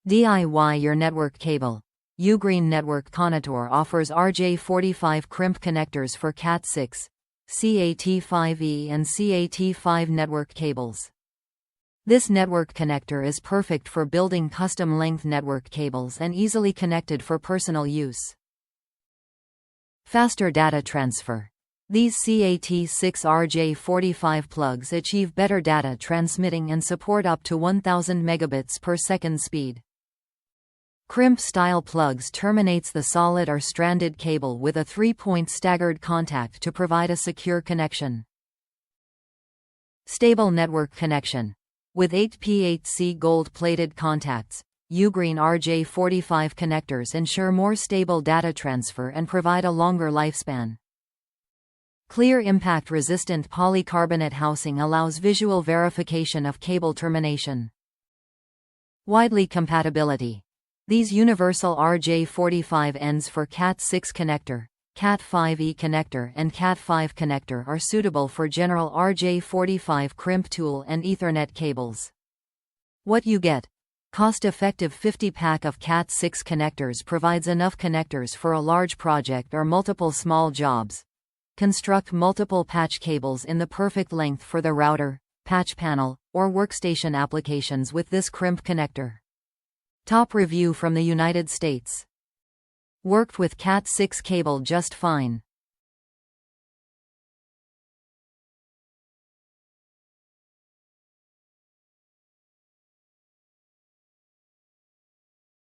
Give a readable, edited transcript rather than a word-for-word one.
DIY your network cable. UGREEN Network Connetor offers RJ45 crimp connectors for Cat6, CAT5e and CAT5 network cables. This network connector is perfect for building custom-length network cables and easily connected for personal use. Faster data transfer. These CAT6 RJ45 plugs achieve better data transmitting and support up to 1000 megabits per second speed. Crimp-style plugs terminates the solid or stranded cable with a 3-point staggered contact to provide a secure connection. Stable network connection. With 8P8C gold-plated contacts, UGREEN RJ45 connectors ensure more stable data transfer and provide a longer lifespan. Clear impact-resistant polycarbonate housing allows visual verification of cable termination. Widely compatibility. These universal RJ45 ends for Cat6 connector, Cat5e connector and Cat5 connector are suitable for general RJ45 crimp tool and Ethernet cables. What you get. Cost-effective 50-pack of Cat6 connectors provides enough connectors for a large project or multiple small jobs. Construct multiple patch cables in the perfect length for the router, patch panel, or workstation applications with this crimp connector. Top review from the United States. Worked with Cat6 cable just fine.